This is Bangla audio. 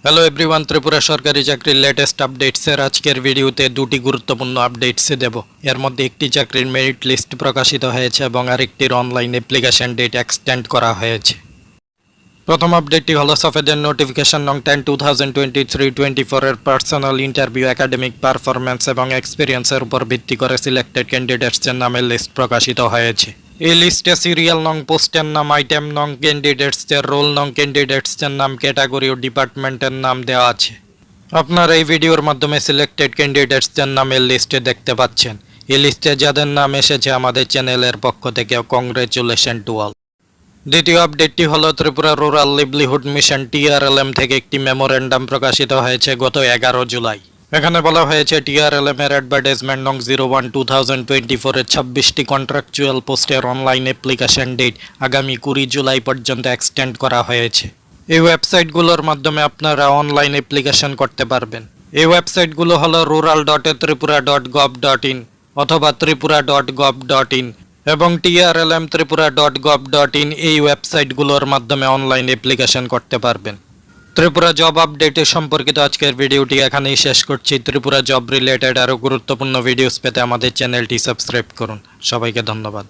হ্যালো এভরিওয়ান, ত্রিপুরা সরকারি চাকরির লেটেস্ট আপডেটসের আজকের ভিডিওতে দুটি গুরুত্বপূর্ণ আপডেটস দেব। এর মধ্যে একটি চাকরির মেরিট লিস্ট প্রকাশিত হয়েছে এবং আরেকটির অনলাইন অ্যাপ্লিকেশন ডেট এক্সটেন্ড করা হয়েছে। প্রথম আপডেটটি হলো সফেদের নোটিফিকেশন নং 10/2023-24 এর পার্সোনাল ইন্টারভিউ, একাডেমিক পারফরম্যান্স এবং এক্সপিরিয়েন্সের উপর ভিত্তি করে সিলেক্টেড ক্যান্ডিডেটসের নামের লিস্ট প্রকাশিত হয়েছে। এই লিস্টে সিরিয়াল নং, পোস্টের নাম, আইটেম নং, ক্যান্ডিডেটসদের রোল নং, ক্যান্ডিডেটসদের নাম, ক্যাটাগরি ও ডিপার্টমেন্টের নাম দেওয়া আছে। আপনারা এই ভিডিওর মাধ্যমে সিলেক্টেড ক্যান্ডিডেটসদের নামের লিস্টে দেখতে পাচ্ছেন। এই লিস্টে যাদের নাম এসেছে আমাদের চ্যানেলের পক্ষ থেকে কংগ্রেচুলেশন টু অল। দ্বিতীয় আপডেটটি হলো Tripura rural livelihood mission TRLM থেকে একটি মেমোরেন্ডাম প্রকাশিত হয়েছে গত 11 জুলাই। এখানে বলা হয়েছে TRLM এর অ্যাডভার্টাইজমেন্ট নং 01/2024 এর 26টি কন্ট্রাকচুয়াল পোস্টের অনলাইন অ্যাপ্লিকেশন ডেট আগামী 20 জুলাই পর্যন্ত এক্সটেন্ড করা হয়েছে। এই ওয়েবসাইটগুলোর মাধ্যমে আপনারা অনলাইন অ্যাপ্লিকেশন করতে পারবেন। এই ওয়েবসাইটগুলো হলো rural.tripura.gov.in অথবা tripura.gov.in এবং trlmtripura.gov.in এই ওয়েবসাইটগুলোর মাধ্যমে অনলাইন অ্যাপ্লিকেশন করতে পারবেন। ত্রিপুরা জব আপডেটের সম্পর্কিত আজকের ভিডিওটি এখানেই শেষ করছি। ত্রিপুরা জব রিলেটেড আরও গুরুত্বপূর্ণ ভিডিওস পেতে আমাদের চ্যানেলটি সাবস্ক্রাইব করুন। সবাইকে ধন্যবাদ।